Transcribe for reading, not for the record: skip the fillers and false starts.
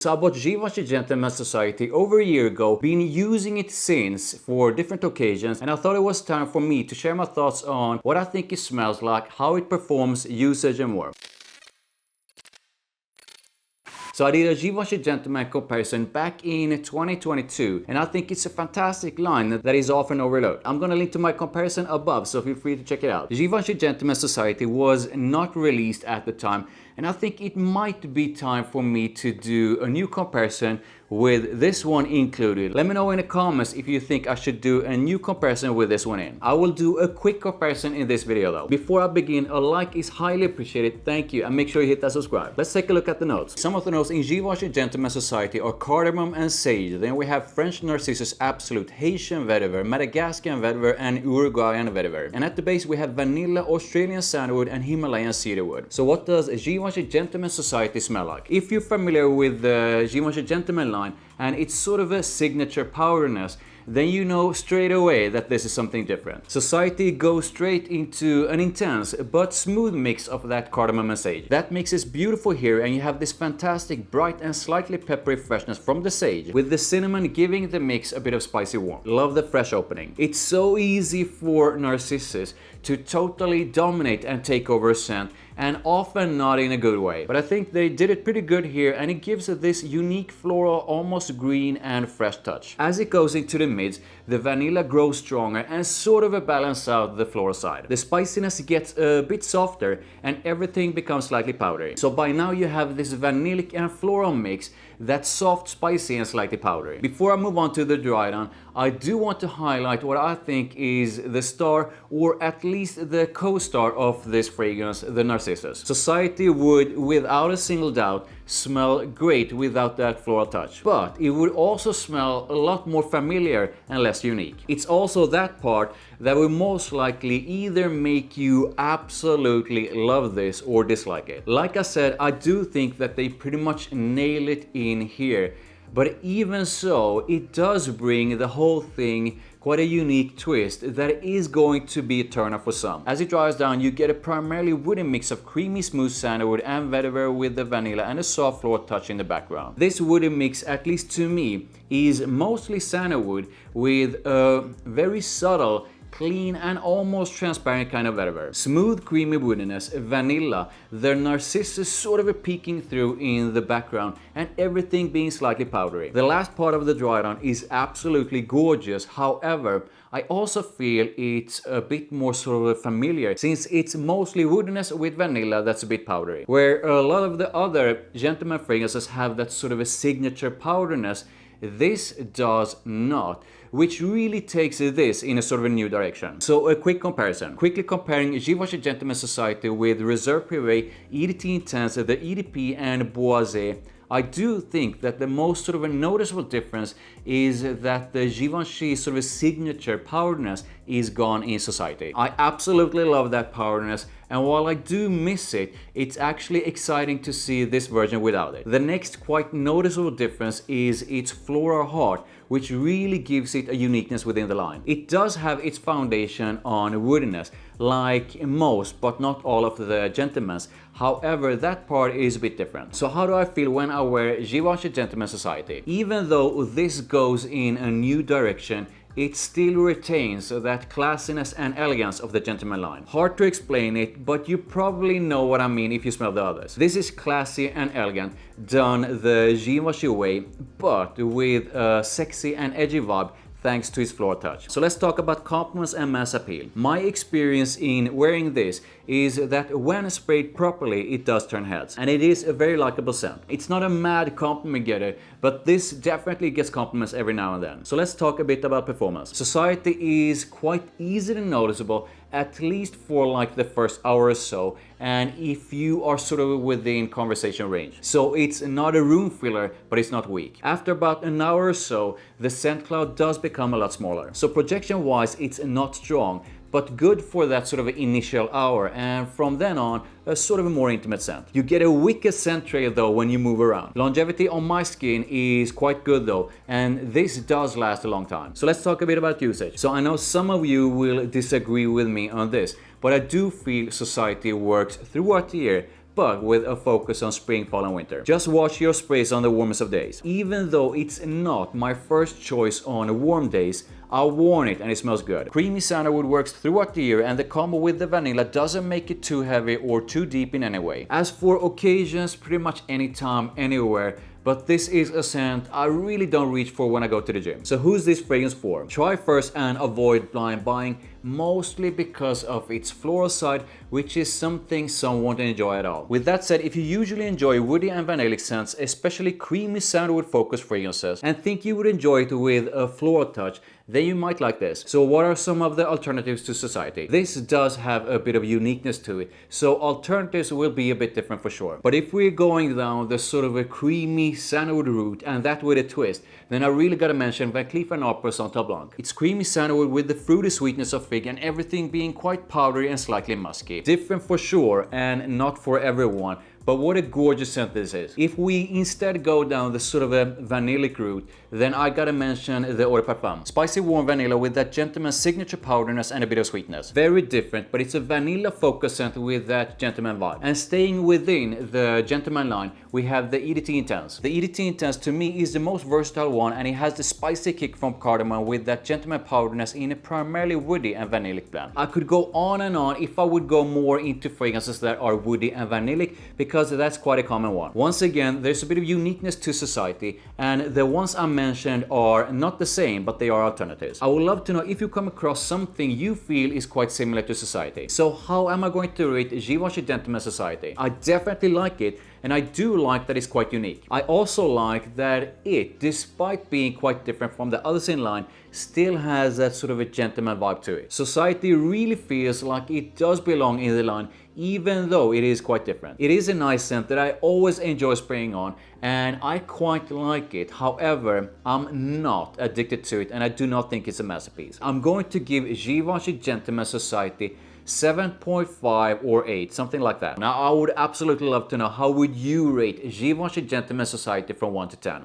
So I bought Givenchy Gentleman Society over a year ago, been using it since for different occasions, and I thought it was time for me to share my thoughts on what I think it smells like, how it performs, usage and more. So I did a Givenchy Gentleman comparison back in 2022, and I think it's a fantastic line that is often overlooked. I'm gonna link to my comparison above, so feel free to check it out. The Givenchy Gentleman Society was not released at the time, and I think it might be time for me to do a new comparison with this one included. Let me know in the comments if you think I should do a new comparison with this one in. I will do a quick comparison in this video though. Before I begin, a like is highly appreciated, thank you, and make sure you hit that subscribe. Let's take a look at the notes. Some of the notes in Givenchy Gentleman Society are cardamom and sage. Then we have French Narcissus Absolute, Haitian vetiver, Madagascan vetiver, and Uruguayan vetiver. And at the base we have vanilla, Australian sandalwood, and Himalayan cedarwood. So what does Givenchy Gentleman Society smell like? If you're familiar with the Givenchy Gentleman line, and it's sort of a signature powderiness, then you know straight away that this is something different. Society goes straight into an intense but smooth mix of that cardamom and sage. That mix is beautiful here, and you have this fantastic bright and slightly peppery freshness from the sage, with the cinnamon giving the mix a bit of spicy warmth. Love the fresh opening. It's so easy for Narcissus to totally dominate and take over a scent, and often not in a good way. But I think they did it pretty good here, and it gives it this unique floral, almost green and fresh touch. As it goes into the mids, the vanilla grows stronger and sort of balance out the floral side. The spiciness gets a bit softer and everything becomes slightly powdery. So by now you have this vanillic and floral mix that's soft, spicy and slightly powdery. Before I move on to the dry down, I do want to highlight what I think is the star, or at least the co-star of this fragrance, the Narcissus. Society would, without a single doubt, smell great without that floral touch, but it would also smell a lot more familiar and less unique. It's also that part that will most likely either make you absolutely love this or dislike it. Like I said, I do think that they pretty much nail it in here, but even so, it does bring the whole thing quite a unique twist that is going to be a turner for some. As it dries down, you get a primarily woody mix of creamy smooth sandalwood and vetiver with the vanilla and a soft floral touch in the background. This woody mix, at least to me, is mostly sandalwood with a very subtle, clean and almost transparent kind of vetiver. Smooth creamy woodiness, vanilla, the Narcissus sort of peeking through in the background, and everything being slightly powdery. The last part of the dry down is absolutely gorgeous. However, I also feel it's a bit more sort of familiar, since it's mostly woodiness with vanilla that's a bit powdery. Where a lot of the other gentleman fragrances have that sort of a signature powderiness, this does not, which really takes this in a sort of a new direction. So a quick comparison. Quickly comparing Givenchy Gentleman Society with Reserve Privé, EDT Intense, the EDP and Boisé. I do think that the most sort of a noticeable difference is that the Givenchy sort of a signature powderiness is gone in Society. I absolutely love that powderiness, and while I do miss it, it's actually exciting to see this version without it. The next quite noticeable difference is its floral heart, which really gives it a uniqueness within the line. It does have its foundation on woodiness, like most but not all of the Gentlemen's. However, that part is a bit different. So how do I feel when I wear Givenchy Gentleman Society? Even though this goes in a new direction, it still retains that classiness and elegance of the Gentleman line. Hard to explain it, but you probably know what I mean if you smell the others. This is classy and elegant, done the Givenchy way, but with a sexy and edgy vibe thanks to its floral touch. So let's talk about compliments and mass appeal. My experience in wearing this is that when sprayed properly, it does turn heads, and it is a very likable scent. It's not a mad compliment getter, but this definitely gets compliments every now and then. So let's talk a bit about performance. Society is quite easily noticeable, at least for like the first hour or so, and if you are sort of within conversation range. So it's not a room filler, but it's not weak. After about an hour or so, the scent cloud does become a lot smaller. So projection wise, it's not strong, but good for that sort of initial hour, and from then on, a sort of a more intimate scent. You get a wicked scent trail though when you move around. Longevity on my skin is quite good though, and this does last a long time. So let's talk a bit about usage. So I know some of you will disagree with me on this, but I do feel Society works throughout the year, but with a focus on spring, fall and winter. Just watch your sprays on the warmest of days. Even though it's not my first choice on warm days, I'll warn it and it smells good. Creamy sandalwood works throughout the year, and the combo with the vanilla doesn't make it too heavy or too deep in any way. As for occasions, pretty much anytime, anywhere, but this is a scent I really don't reach for when I go to the gym. So who's this fragrance for? Try first and avoid blind buying, mostly because of its floral side, which is something some won't enjoy at all. With that said, if you usually enjoy woody and vanillic scents, especially creamy sandalwood focused fragrances, and think you would enjoy it with a floral touch, then you might like this. So what are some of the alternatives to Society? This does have a bit of uniqueness to it, so alternatives will be a bit different for sure. But if we're going down the sort of a creamy sandalwood route, and that with a twist, then I really gotta mention Van Cleef & Arpels Santal Blanc. It's creamy sandalwood with the fruity sweetness of fig and everything being quite powdery and slightly musky. Different for sure, and not for everyone. But what a gorgeous scent this is. If we instead go down the sort of a vanillic route, then I gotta mention the Eau de Parfum. Spicy warm vanilla with that gentleman's signature powderiness and a bit of sweetness. Very different, but it's a vanilla focus scent with that gentleman vibe. And staying within the gentleman line, we have the EDT Intense. The EDT Intense to me is the most versatile one, and it has the spicy kick from cardamom with that gentleman powderiness in a primarily woody and vanillic blend. I could go on and on if I would go more into fragrances that are woody and vanillic, because that's quite a common one. Once again, there's a bit of uniqueness to Society, and the ones I mentioned are not the same, but they are alternatives. I would love to know if you come across something you feel is quite similar to Society. So how am I going to rate Givenchy Gentleman Society? I definitely like it, and I do like that it's quite unique. I also like that it, despite being quite different from the others in line, still has that sort of a gentleman vibe to it. Society really feels like it does belong in the line, even though it is quite different. It is a nice scent that I always enjoy spraying on, and I quite like it. However, I'm not addicted to it, and I do not think it's a masterpiece. I'm going to give Givenchy Gentleman Society 7.5 or 8, something like that. Now, I would absolutely love to know, how would you rate Givenchy Gentleman Society from 1 to 10?